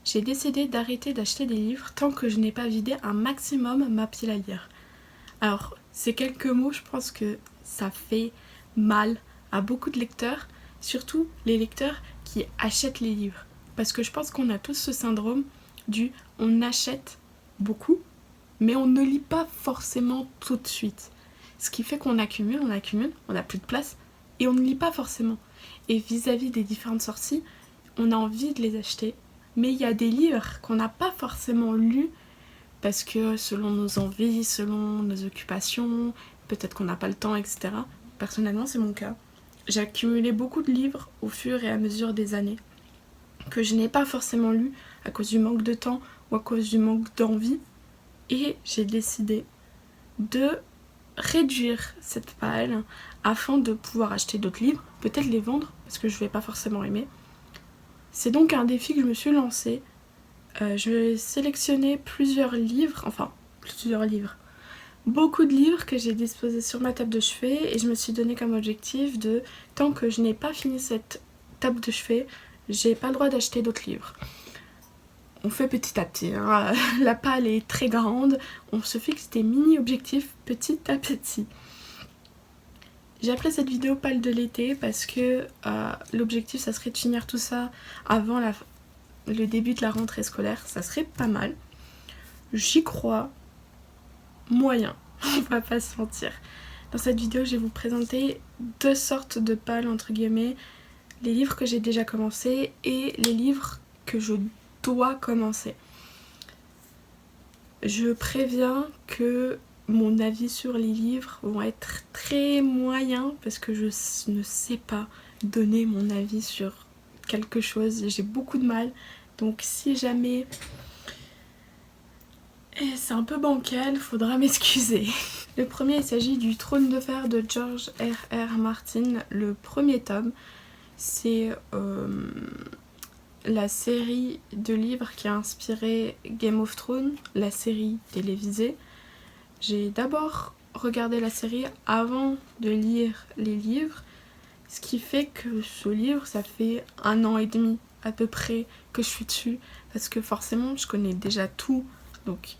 j'ai décidé d'arrêter d'acheter des livres tant que je n'ai pas vidé un maximum ma pile à lire. Alors, ces quelques mots, je pense que ça fait mal à beaucoup de lecteurs, surtout les lecteurs qui achètent les livres. Parce que je pense qu'on a tous ce syndrome du on achète beaucoup, mais on ne lit pas forcément tout de suite. Ce qui fait qu'on accumule, on n'a plus de place et on ne lit pas forcément. Et vis-à-vis des différentes sorties, on a envie de les acheter, mais il y a des livres qu'on n'a pas forcément lus parce que selon nos envies, selon nos occupations, peut-être qu'on n'a pas le temps, etc. Personnellement, c'est mon cas. J'ai accumulé beaucoup de livres au fur et à mesure des années que je n'ai pas forcément lus à cause du manque de temps ou à cause du manque d'envie. Et j'ai décidé de réduire cette pile afin de pouvoir acheter d'autres livres, peut-être les vendre parce que je ne vais pas forcément aimer. C'est donc un défi que je me suis lancé. Je vais sélectionner beaucoup de livres que j'ai disposés sur ma table de chevet et je me suis donné comme objectif de, tant que je n'ai pas fini cette table de chevet, j'ai pas le droit d'acheter d'autres livres. On fait petit à petit, hein. La pile est très grande, on se fixe des mini-objectifs petit à petit. J'ai appelé cette vidéo pile de l'été parce que l'objectif ça serait de finir tout ça avant le début de la rentrée scolaire, ça serait pas mal. J'y crois moyen, on va pas se mentir. Dans cette vidéo, je vais vous présenter deux sortes de piles entre guillemets, les livres que j'ai déjà commencé et les livres que je dois commencer. Je préviens que mon avis sur les livres vont être très moyens parce que je ne sais pas donner mon avis sur quelque chose, j'ai beaucoup de mal. Donc si jamais c'est un peu bancal, faudra m'excuser. Le premier, il s'agit du Trône de fer de George R.R. Martin, le premier tome. C'est la série de livres qui a inspiré Game of Thrones, la série télévisée. J'ai d'abord regardé la série avant de lire les livres, ce qui fait que ce livre, ça fait 1 an et demi à peu près que je suis dessus, parce que forcément je connais déjà tout, donc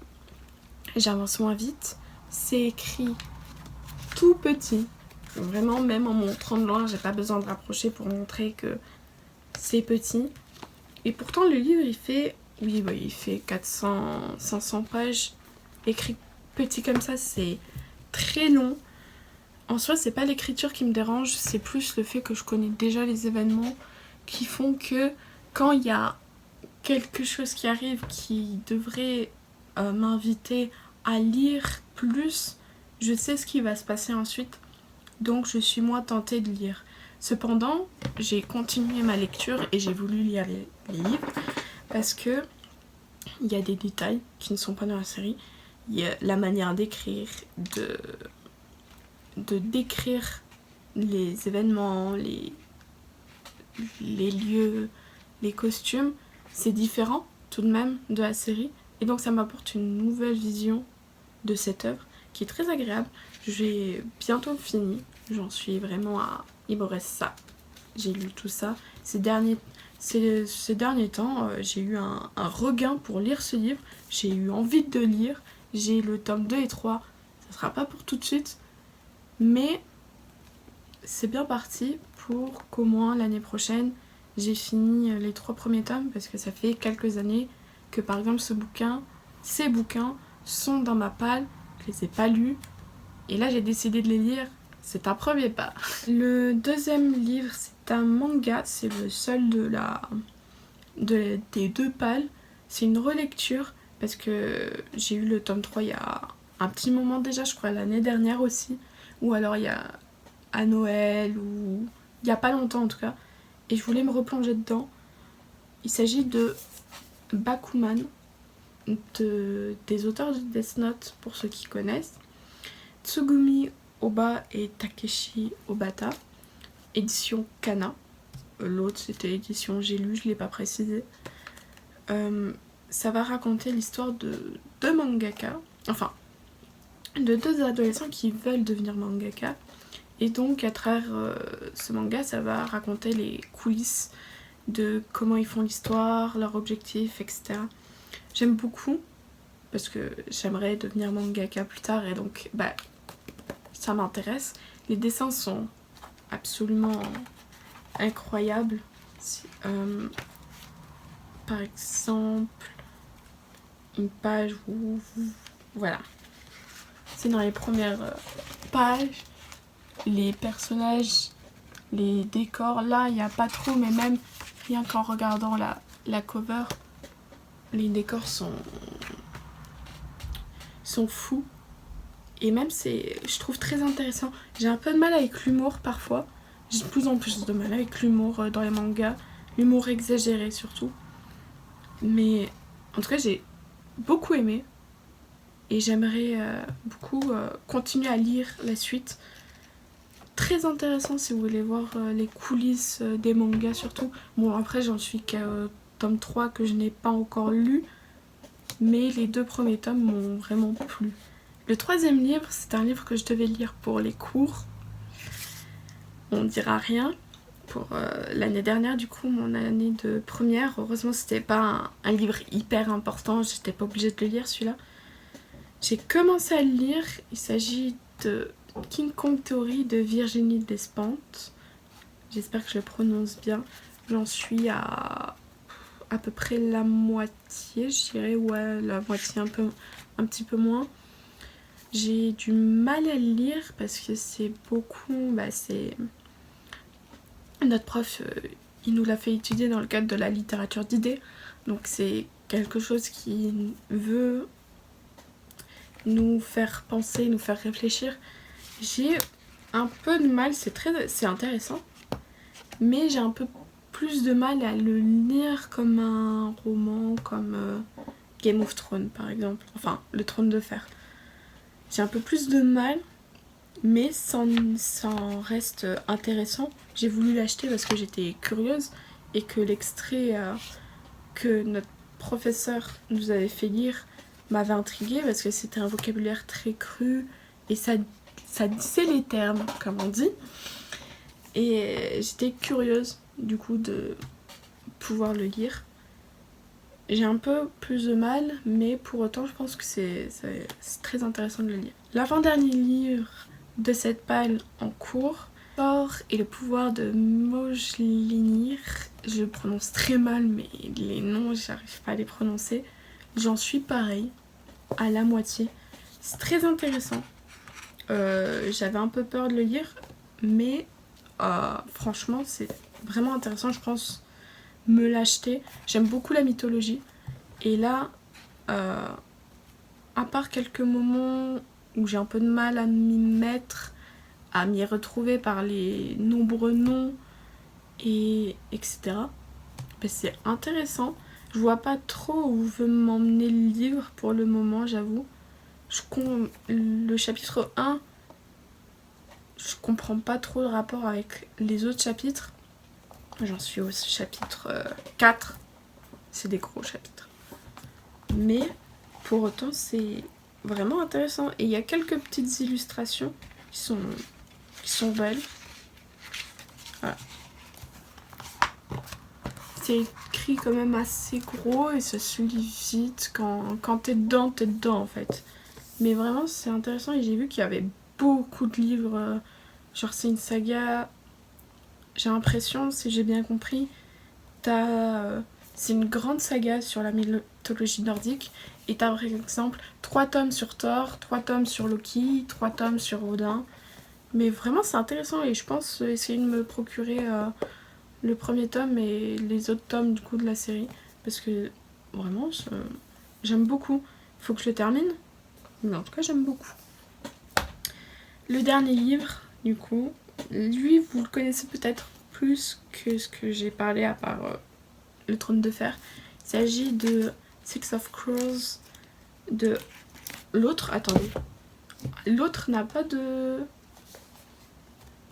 j'avance moins vite. C'est écrit tout petit, vraiment même en montrant de loin, j'ai pas besoin de rapprocher pour montrer que c'est petit. Et pourtant le livre il fait, il fait 400-500 pages, écrit petit comme ça, c'est très long. En soi c'est pas l'écriture qui me dérange, c'est plus le fait que je connais déjà les événements qui font que quand il y a quelque chose qui arrive qui devrait m'inviter à lire plus, je sais ce qui va se passer ensuite, donc je suis moins tentée de lire. Cependant, j'ai continué ma lecture et j'ai voulu lire les livres parce que il y a des détails qui ne sont pas dans la série. Il y a la manière d'écrire, de décrire les événements, les lieux, les costumes, c'est différent tout de même de la série. Et donc ça m'apporte une nouvelle vision de cette œuvre qui est très agréable. J'ai bientôt fini, j'en suis vraiment à... Il me reste ça. J'ai lu tout ça. Ces derniers temps, j'ai eu un regain pour lire ce livre. J'ai eu envie de lire. J'ai le tome 2 et 3. Ça sera pas pour tout de suite. Mais c'est bien parti pour qu'au moins l'année prochaine, j'ai fini les 3 premiers tomes parce que ça fait quelques années que par exemple ces bouquins sont dans ma pile, je les ai pas lus et là j'ai décidé de les lire, c'est un premier pas. Le deuxième livre c'est un manga, c'est le seul des deux piles, c'est une relecture parce que j'ai eu le tome 3 il y a un petit moment déjà, je crois l'année dernière aussi, ou alors il y a à Noël ou il y a pas longtemps en tout cas, et je voulais me replonger dedans. Il s'agit de Bakuman, des auteurs de Death Note pour ceux qui connaissent, Tsugumi Oba et Takeshi Obata, édition Kana. L'autre c'était édition J'ai lu, je l'ai pas précisé. Ça va raconter l'histoire de deux mangaka, enfin de deux adolescents qui veulent devenir mangaka. Et donc à travers ce manga, ça va raconter les coulisses de comment ils font l'histoire, leur objectif, etc. J'aime beaucoup parce que j'aimerais devenir mangaka plus tard et donc ça m'intéresse. Les dessins sont absolument incroyables. Par exemple, une page où voilà, c'est dans les premières pages, les personnages, les décors, là il n'y a pas trop, mais même rien qu'en regardant la cover, les décors sont fous. Et même je trouve très intéressant. J'ai un peu de mal avec l'humour parfois. J'ai de plus en plus de mal avec l'humour dans les mangas. L'humour exagéré surtout. Mais en tout cas j'ai beaucoup aimé. Et j'aimerais beaucoup continuer à lire la suite. Très intéressant si vous voulez voir les coulisses des mangas surtout. Bon après j'en suis qu'à tome 3 que je n'ai pas encore lu. Mais les 2 premiers tomes m'ont vraiment plu. Le 3e livre, c'est un livre que je devais lire pour les cours. On dira rien. Pour l'année dernière, du coup, mon année de première. Heureusement, c'était pas un livre hyper important. J'étais pas obligée de le lire, celui-là. J'ai commencé à le lire. Il s'agit de King Kong Theory de Virginie Despentes. J'espère que je le prononce bien. J'en suis à peu près la moitié, je dirais. Ouais, la moitié, un petit peu moins. J'ai du mal à le lire parce que c'est beaucoup... c'est... Notre prof, il nous l'a fait étudier dans le cadre de la littérature d'idées. Donc c'est quelque chose qui veut nous faire penser, nous faire réfléchir. J'ai un peu de mal, c'est intéressant. Mais j'ai un peu plus de mal à le lire comme un roman, comme Game of Thrones par exemple. Enfin, le Trône de Fer. J'ai un peu plus de mal, mais ça en reste intéressant. J'ai voulu l'acheter parce que j'étais curieuse et que l'extrait que notre professeur nous avait fait lire m'avait intriguée parce que c'était un vocabulaire très cru et ça disait les termes, comme on dit. Et j'étais curieuse du coup de pouvoir le lire. J'ai un peu plus de mal, mais pour autant je pense que c'est très intéressant de le lire. L'avant-dernier livre de cette palle en cours, Thor et le pouvoir de Mjolnir. Je le prononce très mal, mais les noms, j'arrive pas à les prononcer. J'en suis pareil, à la moitié. C'est très intéressant. J'avais un peu peur de le lire, mais franchement, c'est vraiment intéressant. Je pense me l'acheter. J'aime beaucoup la mythologie. Et là, à part quelques moments où j'ai un peu de mal à m'y mettre, à m'y retrouver par les nombreux noms, etc. C'est intéressant. Je vois pas trop où veut m'emmener le livre pour le moment, j'avoue. Le chapitre 1, je comprends pas trop le rapport avec les autres chapitres. J'en suis au chapitre 4. C'est des gros chapitres. Mais pour autant, c'est vraiment intéressant. Et il y a quelques petites illustrations qui sont belles. Voilà. C'est écrit quand même assez gros et ça se lit vite. Quand t'es dedans en fait. Mais vraiment, c'est intéressant. Et j'ai vu qu'il y avait beaucoup de livres. Genre, c'est une saga... J'ai l'impression, si j'ai bien compris, c'est une grande saga sur la mythologie nordique. Et t'as par exemple 3 tomes sur Thor, 3 tomes sur Loki, 3 tomes sur Odin. Mais vraiment c'est intéressant et je pense essayer de me procurer le premier tome et les autres tomes du coup de la série. Parce que vraiment j'aime beaucoup. Faut que je le termine. Mais en tout cas j'aime beaucoup. Le dernier livre du coup, lui vous le connaissez peut-être plus que ce que j'ai parlé à part le Trône de Fer. Il s'agit de Six of Crows de l'autre. Attendez. L'autre n'a pas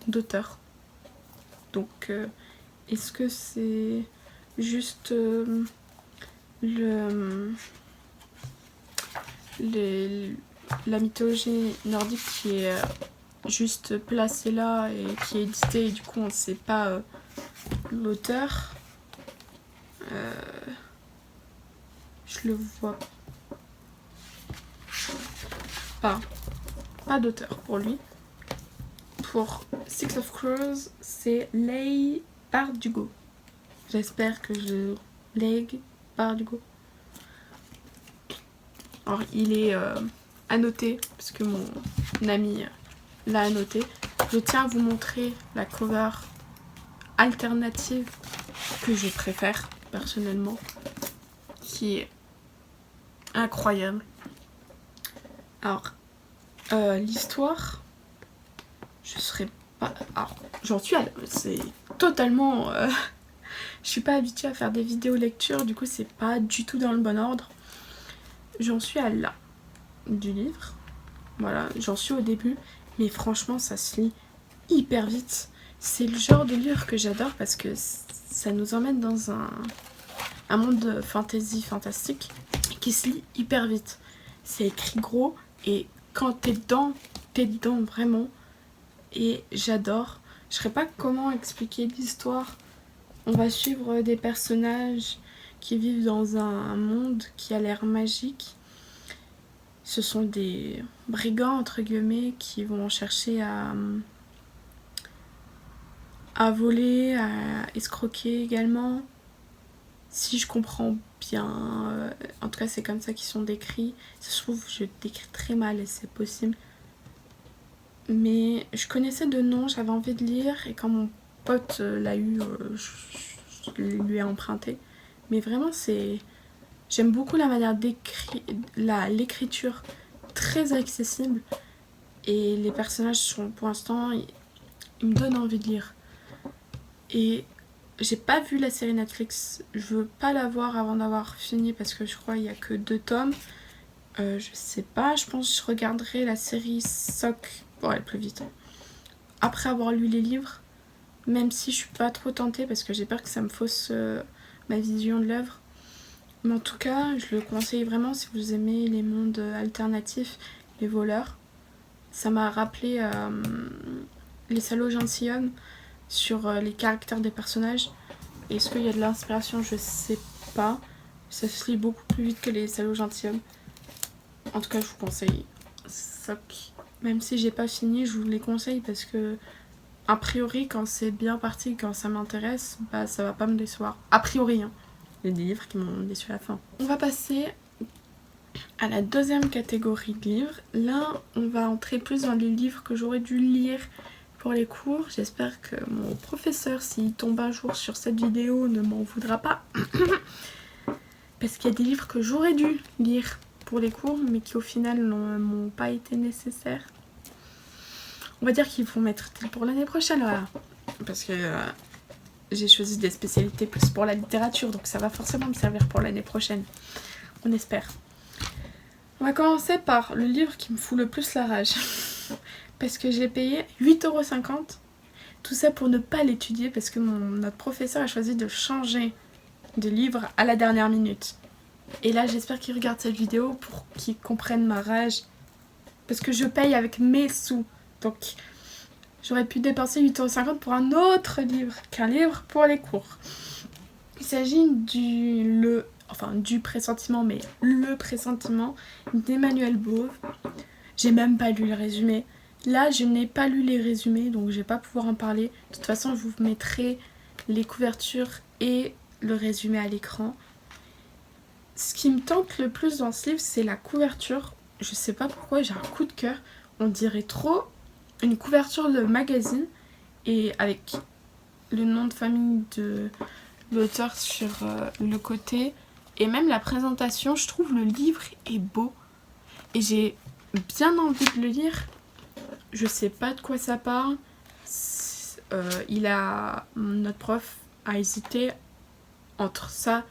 d'auteur. Donc, est-ce que c'est juste la mythologie nordique qui est juste placée là et qui est éditée et du coup on ne sait pas l'auteur? Je le vois pas. Pas d'auteur pour lui. Pour Six of Crows, c'est Leigh Bardugo. J'espère que je... Leigh Bardugo. Alors, il est annoté, parce que mon ami l'a annoté. Je tiens à vous montrer la cover alternative que je préfère, personnellement, qui est incroyable. Alors, l'histoire, je serais pas... Alors, j'en suis à... C'est totalement... Je suis pas habituée à faire des vidéos lecture, du coup c'est pas du tout dans le bon ordre. J'en suis à là du livre. Voilà, j'en suis au début, mais franchement ça se lit hyper vite. C'est le genre de livre que j'adore parce que ça nous emmène dans un monde de fantastique qui se lit hyper vite. C'est écrit gros et quand t'es dedans vraiment. Et j'adore. Je ne sais pas comment expliquer l'histoire. On va suivre des personnages qui vivent dans un monde qui a l'air magique. Ce sont des brigands, entre guillemets, qui vont chercher à voler, à escroquer également. Si je comprends bien, en tout cas c'est comme ça qu'ils sont décrits. Ça se trouve, je décris très mal et c'est possible. Mais je connaissais de nom, j'avais envie de lire et quand mon pote l'a eu, je lui ai emprunté. Mais vraiment, j'aime beaucoup la manière l'écriture très accessible et les personnages sont, pour l'instant, ils me donnent envie de lire. Et j'ai pas vu la série Netflix, je veux pas la voir avant d'avoir fini parce que je crois qu'il y a que 2 tomes. Je sais pas, je pense que je regarderai la série Sock pour aller plus vite. Après avoir lu les livres, même si je suis pas trop tentée parce que j'ai peur que ça me fausse ma vision de l'œuvre. Mais en tout cas, je le conseille vraiment si vous aimez les mondes alternatifs, les voleurs. Ça m'a rappelé Les Salauds Gentilshommes sur les caractères des personnages. Est-ce qu'il y a de l'inspiration? Je sais pas. Ça se lit beaucoup plus vite que Les Salauds Gentilshommes. En tout cas, je vous conseille Sock. Même si j'ai pas fini, je vous les conseille parce que, a priori, quand c'est bien parti, quand ça m'intéresse, bah ça va pas me décevoir. A priori, hein. Il y a des livres qui m'ont déçu à la fin. On va passer à la deuxième catégorie de livres. Là, on va entrer plus dans les livres que j'aurais dû lire pour les cours. J'espère que mon professeur, s'il tombe un jour sur cette vidéo, ne m'en voudra pas. Parce qu'il y a des livres que j'aurais dû lire pour les cours, mais qui au final ne m'ont pas été nécessaires. On va dire qu'ils vont mettre pour l'année prochaine, voilà. Parce que j'ai choisi des spécialités plus pour la littérature, donc ça va forcément me servir pour l'année prochaine. On espère. On va commencer par le livre qui me fout le plus la rage. Parce que j'ai payé 8,50 €. Tout ça pour ne pas l'étudier, parce que notre professeur a choisi de changer de livre à la dernière minute. Et là, j'espère qu'il regarde cette vidéo pour qu'il comprenne ma rage. Parce que je paye avec mes sous. Donc, j'aurais pu dépenser 8,50 € pour un autre livre qu'un livre pour les cours. Il s'agit du pressentiment, mais le pressentiment d'Emmanuel Bove. J'ai même pas lu le résumé. Là, je n'ai pas lu les résumés, donc je vais pas pouvoir en parler. De toute façon, je vous mettrai les couvertures et le résumé à l'écran. Ce qui me tente le plus dans ce livre, c'est la couverture. Je sais pas pourquoi, j'ai un coup de cœur. On dirait trop une couverture de magazine et avec le nom de famille de l'auteur sur le côté. Et même la présentation, je trouve le livre est beau. Et j'ai bien envie de le lire. Je sais pas de quoi ça parle. Notre prof a hésité entre ça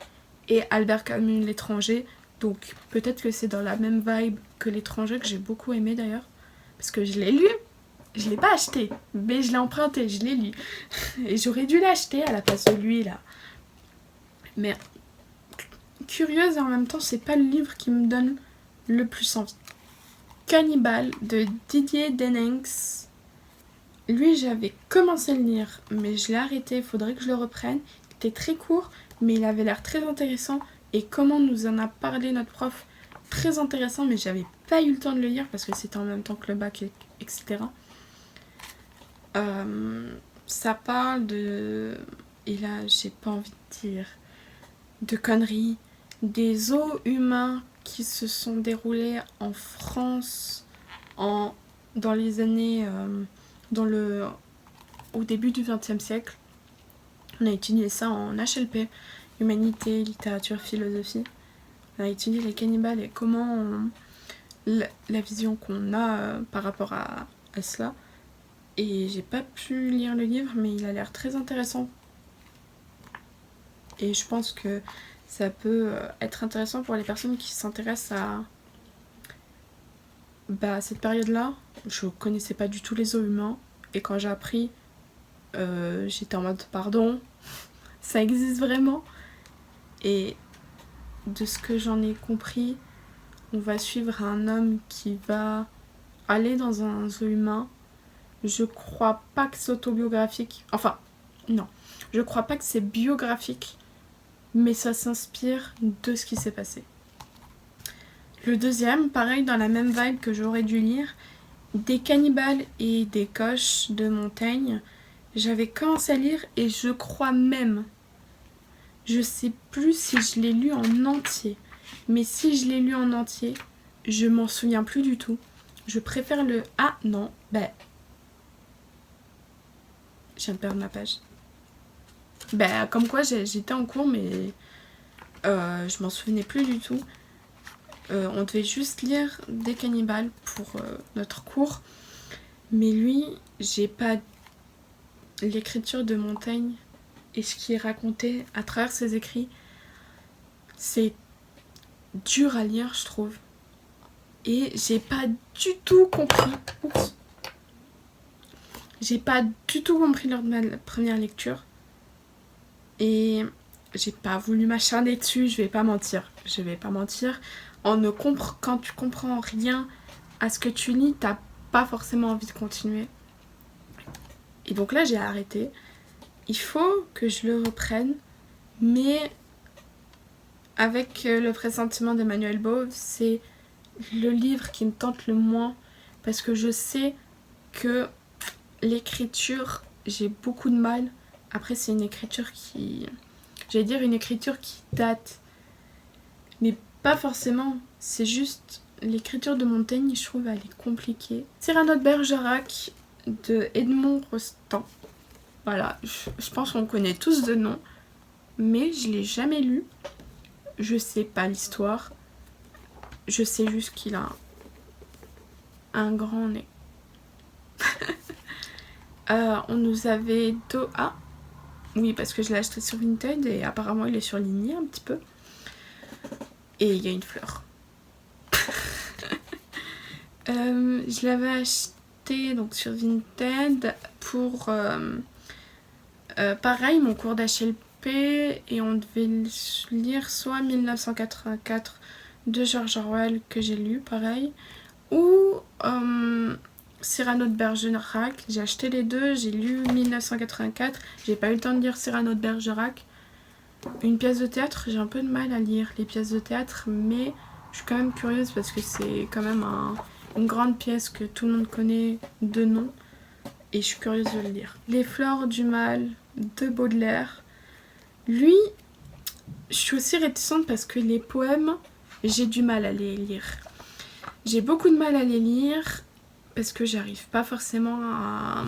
et Albert Camus, L'étranger. Donc peut-être que c'est dans la même vibe que L'étranger, que j'ai beaucoup aimé d'ailleurs. Parce que je l'ai lu. Je l'ai pas acheté, mais je l'ai emprunté, je l'ai lu. Et j'aurais dû l'acheter à la place de lui là. Mais curieuse et en même temps, c'est pas le livre qui me donne le plus envie. Cannibal de Didier Dennings. Lui, j'avais commencé à le lire, mais je l'ai arrêté, il faudrait que je le reprenne. Il était très court, mais il avait l'air très intéressant. Et comment nous en a parlé notre prof, très intéressant, mais j'avais pas eu le temps de le lire parce que c'était en même temps que le bac, etc. Ça parle de... Et là, j'ai pas envie de dire de conneries. Des zoos humains qui se sont déroulés en France dans les années... au début du XXe siècle. On a étudié ça en HLP, Humanité, Littérature, Philosophie. On a étudié les cannibales et comment la vision qu'on a par rapport à cela. Et j'ai pas pu lire le livre, mais il a l'air très intéressant. Et je pense que ça peut être intéressant pour les personnes qui s'intéressent à cette période-là. Je connaissais pas du tout les zoos humains. Et quand j'ai appris, j'étais en mode pardon, ça existe vraiment. Et de ce que j'en ai compris, on va suivre un homme qui va aller dans un zoo humain. Je crois pas que c'est autobiographique. Enfin, non. Je crois pas que c'est biographique, mais ça s'inspire de ce qui s'est passé. Le deuxième, pareil, dans la même vibe que j'aurais dû lire, Des cannibales et des coches de Montaigne. J'avais commencé à lire et je crois même, je sais plus si je l'ai lu en entier, mais si je l'ai lu en entier, je m'en souviens plus du tout. Je préfère le... Ah non, je viens de perdre ma page. Comme quoi j'étais en cours, mais je m'en souvenais plus du tout. On devait juste lire Des cannibales pour notre cours. Mais lui, j'ai pas l'écriture de Montaigne et ce qui est raconté à travers ses écrits. C'est dur à lire, je trouve. Et j'ai pas du tout compris. Oups. J'ai pas du tout compris lors de ma première lecture. Et j'ai pas voulu m'acharner dessus, je vais pas mentir. Quand tu comprends rien à ce que tu lis, t'as pas forcément envie de continuer. Et donc là, j'ai arrêté. Il faut que je le reprenne, mais avec le pressentiment d'Emmanuel Bove, c'est le livre qui me tente le moins parce que je sais que l'écriture, j'ai beaucoup de mal. Après, c'est une écriture qui... J'allais dire une écriture qui date. Mais pas forcément. C'est juste l'écriture de Montaigne, je trouve, elle est compliquée. Cyrano de Bergerac de Edmond Rostand. Voilà, je pense qu'on connaît tous de nom. Mais je l'ai jamais lu. Je sais pas l'histoire. Je sais juste qu'il a un grand nez. On nous avait... Ah oui, parce que je l'ai acheté sur Vinted et apparemment il est surligné un petit peu. Et il y a une fleur. Je l'avais acheté donc sur Vinted pour pareil mon cours d'HLP et on devait lire soit 1984 de George Orwell que j'ai lu pareil ou Cyrano de Bergerac. J'ai acheté les deux, j'ai lu 1984, j'ai pas eu le temps de lire Cyrano de Bergerac. Une pièce de théâtre, j'ai un peu de mal à lire les pièces de théâtre, mais je suis quand même curieuse parce que c'est quand même une grande pièce que tout le monde connaît de nom et je suis curieuse de le lire. Les fleurs du mal de Baudelaire. Lui, je suis aussi réticente parce que les poèmes, j'ai du mal à les lire. J'ai beaucoup de mal à les lire parce que j'arrive pas forcément à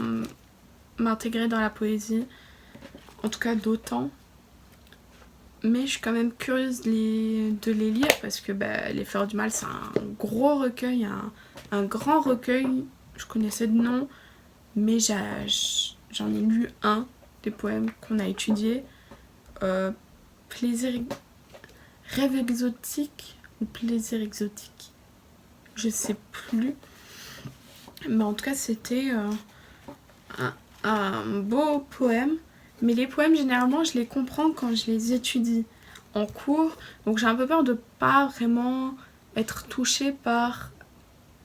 m'intégrer dans la poésie, en tout cas d'autant. Mais je suis quand même curieuse de les lire parce que Les Fleurs du Mal, c'est un gros recueil, un grand recueil. Je connaissais de nom, mais j'en ai lu un des poèmes qu'on a étudié. Rêve exotique ou Plaisir exotique, je sais plus. Mais en tout cas, c'était un beau poème. Mais les poèmes, généralement, je les comprends quand je les étudie en cours. Donc j'ai un peu peur de pas vraiment être touchée par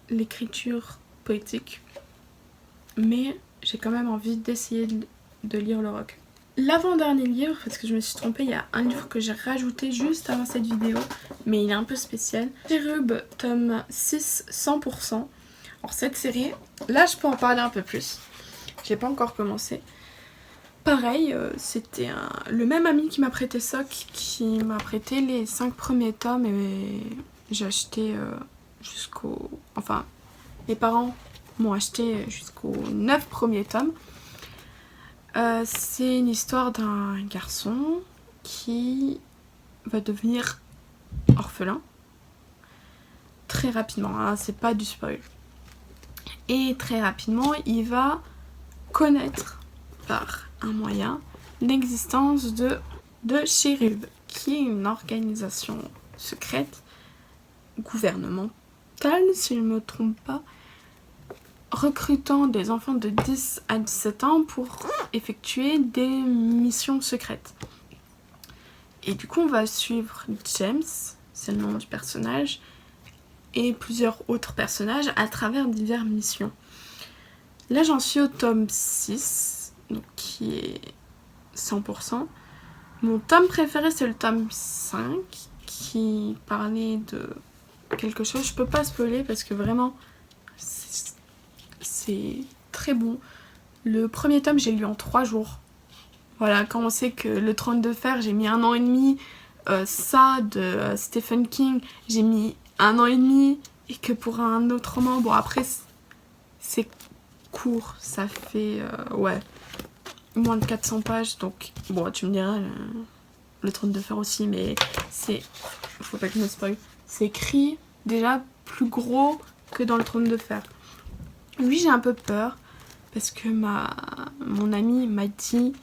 l'écriture poétique. Mais j'ai quand même envie d'essayer de lire le recueil. l'avant-dernier livre, parce que je me suis trompée, il y a un livre que j'ai rajouté juste avant cette vidéo, mais il est un peu spécial. Cherub, tome 6, 100%. Alors cette série, là je peux en parler un peu plus. J'ai pas encore commencé. Pareil, c'était le même ami qui m'a prêté ça, qui m'a prêté les 5 premiers tomes et j'ai acheté jusqu'au... Enfin, mes parents m'ont acheté jusqu'aux 9 premiers tomes. C'est une histoire d'un garçon qui va devenir orphelin très rapidement, hein, c'est pas du spoil. Et très rapidement, il va connaître par un moyen l'existence de Cherub, qui est une organisation secrète, gouvernementale si je ne me trompe pas, recrutant des enfants de 10 à 17 ans pour effectuer des missions secrètes. Et du coup on va suivre James, c'est le nom du personnage, et plusieurs autres personnages à travers diverses missions. Là j'en suis au tome 6, donc qui est 100%. Mon tome préféré c'est le tome 5, qui parlait de quelque chose, je peux pas spoiler parce que vraiment c'est très bon. Le premier tome j'ai lu en 3 jours. Voilà, quand on sait que le Trône de Fer j'ai mis 1 an et demi, ça de Stephen King j'ai mis 1 an et demi, et que pour un autre roman, bon après c'est court, ça fait ouais, moins de 400 pages, donc bon tu me diras le Trône de Fer aussi, mais c'est, faut pas que je me spoil, c'est écrit déjà plus gros que dans le Trône de Fer. Lui j'ai un peu peur parce que mon ami m'a dit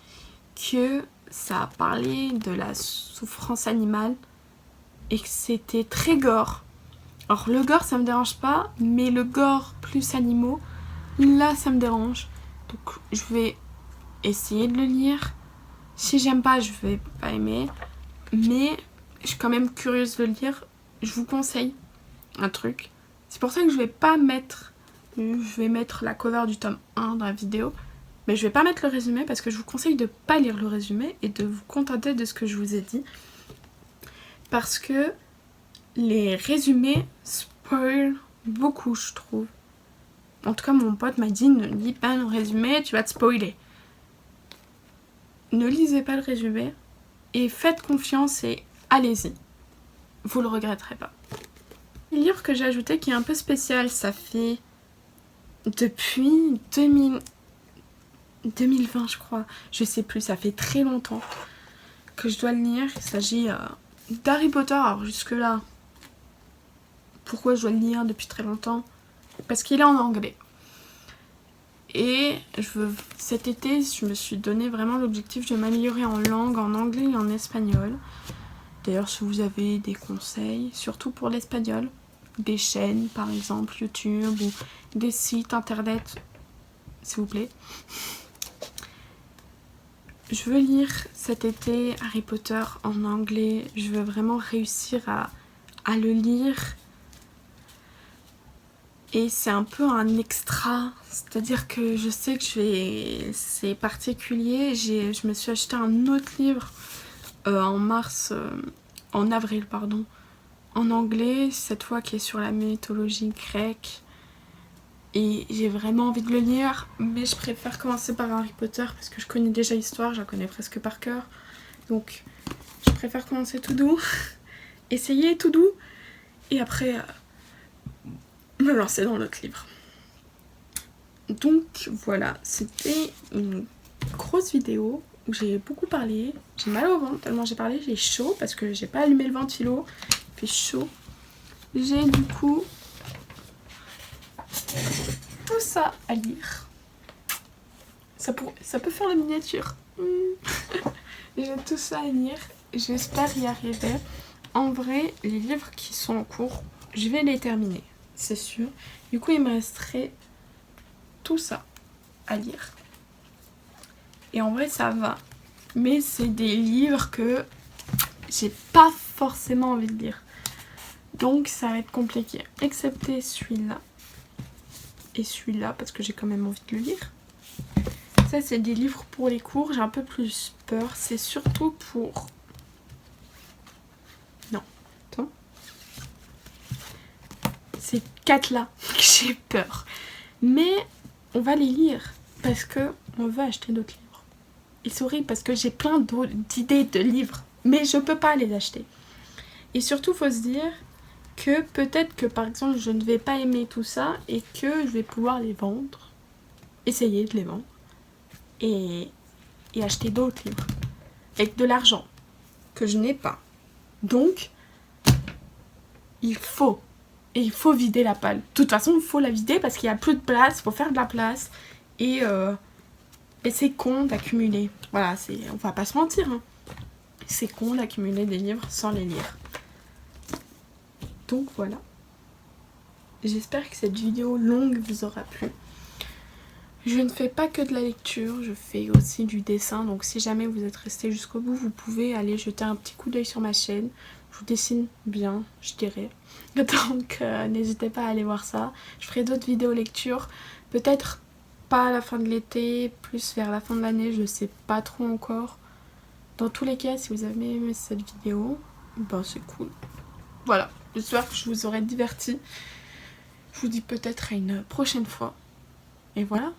que ça a parlé de la souffrance animale et que c'était très gore. Alors le gore ça me dérange pas, mais le gore plus animaux, là ça me dérange. Donc je vais essayer de le lire. Si j'aime pas, je vais pas aimer, mais je suis quand même curieuse de le lire. Je vous conseille un truc. C'est pour ça que je vais mettre la cover du tome 1 dans la vidéo, mais je vais pas mettre le résumé parce que je vous conseille de pas lire le résumé et de vous contenter de ce que je vous ai dit, parce que les résumés spoilent beaucoup, je trouve. En tout cas mon pote m'a dit ne lis pas le résumé, tu vas te spoiler. Ne lisez pas le résumé et faites confiance et allez-y, vous le regretterez pas. Le livre que j'ai ajouté qui est un peu spécial, ça fait depuis 2020 je crois, je sais plus, ça fait très longtemps que je dois le lire. Il s'agit d'Harry Potter. Alors jusque là, pourquoi je dois le lire depuis très longtemps? Parce qu'il est en anglais. Et cet été, je me suis donné vraiment l'objectif de m'améliorer en langue, en anglais et en espagnol. D'ailleurs, si vous avez des conseils, surtout pour l'espagnol, des chaînes par exemple, YouTube ou des sites internet, s'il vous plaît. Je veux lire cet été Harry Potter en anglais. Je veux vraiment réussir à le lire. Et c'est un peu un extra, c'est-à-dire que je sais que c'est particulier. Je me suis acheté un autre livre en avril, pardon, en anglais, cette fois qui est sur la mythologie grecque. Et j'ai vraiment envie de le lire, mais je préfère commencer par Harry Potter parce que je connais déjà l'histoire, je la connais presque par cœur. Donc je préfère commencer tout doux, essayer tout doux, et après me lancer dans l'autre livre. Donc voilà, c'était une grosse vidéo où j'ai beaucoup parlé. J'ai mal au ventre tellement j'ai parlé, j'ai chaud parce que j'ai pas allumé le ventilo, il fait chaud. J'ai du coup tout ça à lire. Ça peut faire la miniature. J'ai tout ça à lire, j'espère y arriver. En vrai, les livres qui sont en cours, je vais les terminer, c'est sûr. Du coup, il me resterait tout ça à lire. Et en vrai, ça va. Mais c'est des livres que j'ai pas forcément envie de lire. Donc, ça va être compliqué. Excepté celui-là. Et celui-là, parce que j'ai quand même envie de le lire. Ça, c'est des livres pour les cours. J'ai un peu plus peur. C'est surtout pour... Non, attends. Ces 4-là que j'ai peur. Mais on va les lire parce que on veut acheter d'autres livres. Et c'est horrible parce que j'ai plein d'idées de livres, mais je peux pas les acheter. Et surtout, faut se dire que peut-être que par exemple, je ne vais pas aimer tout ça et que je vais pouvoir les vendre. Essayer de les vendre. Et acheter d'autres livres. Avec de l'argent que je n'ai pas. Donc, il faut vider la palle. De toute façon, il faut la vider parce qu'il n'y a plus de place, il faut faire de la place. Et c'est con d'accumuler. Voilà, on va pas se mentir. Hein. C'est con d'accumuler des livres sans les lire. Donc voilà. J'espère que cette vidéo longue vous aura plu. Je ne fais pas que de la lecture, je fais aussi du dessin. Donc si jamais vous êtes resté jusqu'au bout, vous pouvez aller jeter un petit coup d'œil sur ma chaîne. Je dessine bien, je dirais. Donc n'hésitez pas à aller voir ça. Je ferai d'autres vidéos lecture. Peut-être pas à la fin de l'été, plus vers la fin de l'année, je sais pas trop encore. Dans tous les cas, si vous avez aimé cette vidéo, ben c'est cool. Voilà, j'espère que je vous aurai diverti. Je vous dis peut-être à une prochaine fois. Et voilà.